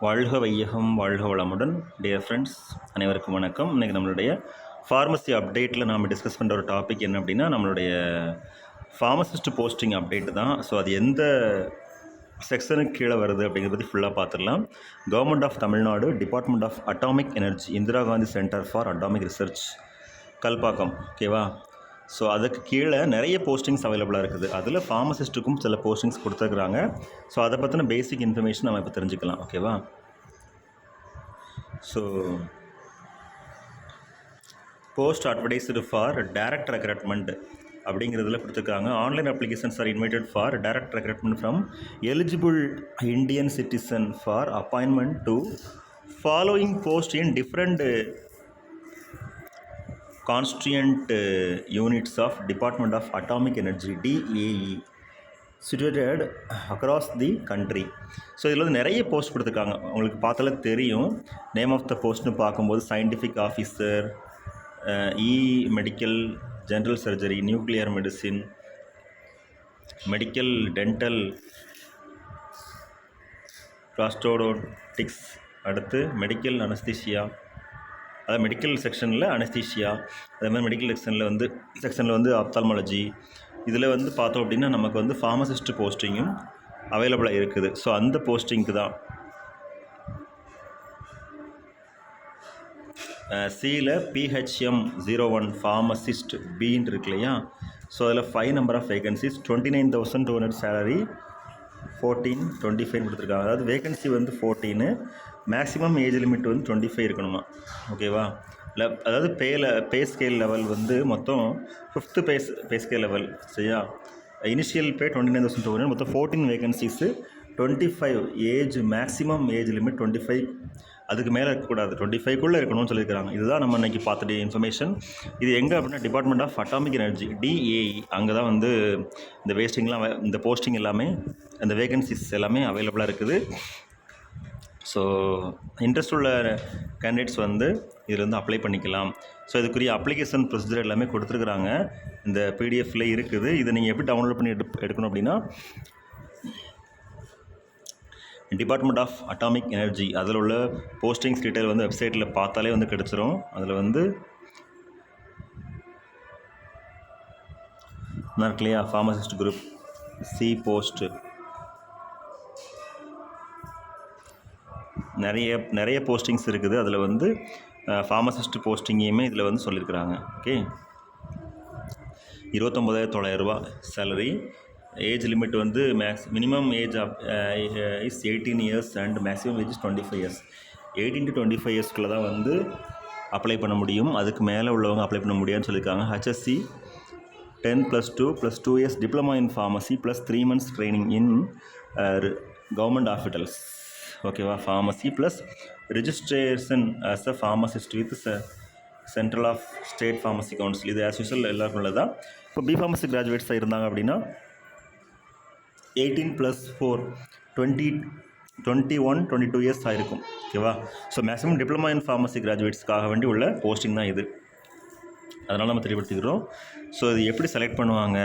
வாழ்க வையகம் வாழ்க வளமுடன். டியர் ஃப்ரெண்ட்ஸ், அனைவருக்கும் வணக்கம். இன்றைக்கி நம்மளுடைய ஃபார்மசி அப்டேட்டில் நாம் டிஸ்கஸ் பண்ணுற ஒரு டாபிக் என்ன அப்படின்னா, நம்மளுடைய ஃபார்மசிஸ்ட் போஸ்டிங் அப்டேட் தான். ஸோ அது எந்த செக்ஷனுக்கு கீழே வருது அப்படிங்கிறத பற்றி ஃபுல்லாக பார்த்துடலாம். Government of Tamil Nadu, department of atomic energy, Indira Gandhi centre for atomic research, Kalpakkam. ஓகேவா? ஸோ அதுக்கு கீழே நிறைய போஸ்டிங்ஸ் அவைலபிளாக இருக்குது. அதில் ஃபார்மசிஸ்ட்டுக்கும் சில போஸ்டிங்ஸ் கொடுத்துருக்குறாங்க. ஸோ அதை பற்றின பேசிக் இன்ஃபர்மேஷன் நம்ம இப்போ தெரிஞ்சுக்கலாம். ஓகேவா? So post advertised for direct recruitment அப்படிங்கிறதுல கொடுத்துருக்காங்க. Online applications R invited for direct recruitment from eligible Indian citizen for appointment to following post in different constituent units of Department of Atomic Energy DAE situated across the country. So இதில் வந்து நிறைய post கொடுத்துருக்காங்க. உங்களுக்கு பார்த்தாலே தெரியும். Name of the போஸ்ட்னு பார்க்கும்போது scientific officer, medical, general surgery, nuclear medicine, medical dental, prosthodontics, அடுத்து மெடிக்கல் அனஸ்தீசியா, அதாவது மெடிக்கல் செக்ஷனில் அனஸ்தீஷியா, அதே மாதிரி மெடிக்கல் செக்ஷனில் வந்து ஆப்தால்மாலஜி. இதில் வந்து பார்த்தோம் அப்படின்னா நமக்கு வந்து ஃபார்மசிஸ்ட் போஸ்டிங்கும் அவைலபிளாக இருக்குது. ஸோ அந்த போஸ்டிங்க்கு தான் சியில் PHM01 ஃபார்மசிஸ்ட் பின்னு இருக்கு இல்லையா? ஸோ அதில் 5 நம்பர் ஆஃப் வேகன்சிஸ், 29,200 சேலரி, 14-25 கொடுத்துருக்காங்க. அதாவது வேகன்சி வந்து 14, மேக்ஸிமம் ஏஜ் லிமிட் வந்து 25 இருக்கணுமா? ஓகேவா? இல்லை, அதாவது பே ஸ்கேல் லெவல் வந்து மொத்தம் 5th பே ஸ்கேல் லெவல். சரியா? இனிஷியல் பே 29,200, மொத்தம் 14 vacancies, 25 age, maximum age limit 25, அதுக்கு மேலே இருக்கக்கூடாது, 25க்குள்ளே இருக்கணும்னு சொல்லியிருக்கிறாங்க. இதுதான் நம்ம இன்றைக்கி பார்த்துட்டு இன்ஃபர்மேஷன். இது எங்கே அப்படின்னா department of atomic energy DAE, அங்கே தான் வந்து இந்த போஸ்டிங் எல்லாமே, இந்த வேகன்சிஸ் எல்லாமே அவைலபிளாக இருக்குது. ஸோ இன்ட்ரெஸ்ட் உள்ள கேண்டிடேட்ஸ் வந்து இதில் வந்து அப்ளை பண்ணிக்கலாம். ஸோ இதுக்குரிய அப்ளிகேஷன் ப்ரொசீஜர் எல்லாமே கொடுத்துருக்குறாங்க, இந்த PDF இருக்குது. இதை நீங்கள் எப்படி டவுன்லோட் பண்ணி எடுக்கணும் அப்படின்னா, டிபார்ட்மெண்ட் ஆஃப் அட்டாமிக் எனர்ஜி அதில் உள்ள போஸ்டிங்ஸ் டீட்டெயில் வந்து வெப்சைட்டில் பார்த்தாலே வந்து கிடச்சிரும். அதில் வந்து இருக்கு இல்லையா, ஃபார்மசிஸ்ட் குரூப் C போஸ்ட்டு, நிறைய போஸ்டிங்ஸ் இருக்குது. அதில் வந்து ஃபார்மசிஸ்ட் போஸ்டிங்கையுமே இதில் வந்து சொல்லியிருக்கிறாங்க. Okay, 29,900 salary. ஏஜ் லிமிட் வந்து minimum age is 18 years and maximum age is 25 years. 18 to 25 yearsக்குள்ளே தான் வந்து அப்ளை பண்ண முடியும். அதுக்கு மேலே உள்ளவங்க அப்ளை பண்ண முடியாதுன்னு சொல்லியிருக்காங்க. HSC 10+2 years diploma in pharmacy plus 3 months training in government hospitals. ஓகேவா? Pharmacy plus registration as a pharmacist with central of state pharmacy council. இது ஆஸ் யூஸ்வல் எல்லாருக்கும் உள்ளதான். இப்போ பிஃபார்மசி கிராஜுவேட்ஸாக இருந்தாங்க அப்படின்னா 18+4 21-22 years ஆகிருக்கும். ஓகேவா? So maximum diploma in pharmacy கிராஜுவேட்ஸ்க்காக வேண்டி உள்ள போஸ்டிங் தான் இது. அதனால் நம்ம தெரியப்படுத்திக்கிறோம். ஸோ இது எப்படி செலக்ட் பண்ணுவாங்க,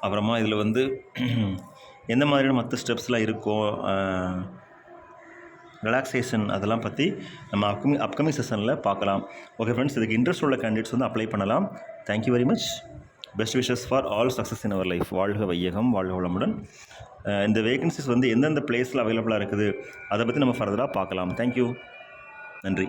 அப்புறமா இதில் வந்து எந்த மாதிரியான மற்ற ஸ்டெப்ஸ்லாம் இருக்கும், ரிலாக்ஸேஷன், அதெல்லாம் பற்றி நம்ம அப்கமிங் செஷனில் பார்க்கலாம். ஓகே ஃப்ரெண்ட்ஸ், இதுக்கு இன்ட்ரெஸ்ட் உள்ள கேண்டிடேட்ஸ் வந்து அப்ளை பண்ணலாம். Thank you very much. Best wishes for all success in our life. வாழ்க வையகம் வாழ்க வளமுடன். இந்த வேகன்சிஸ் வந்து எந்தெந்த பிளேஸில் அவைலபிளாக இருக்குது அதை பற்றி நம்ம ஃபர்தராக பார்க்கலாம். தேங்க்யூ. நன்றி.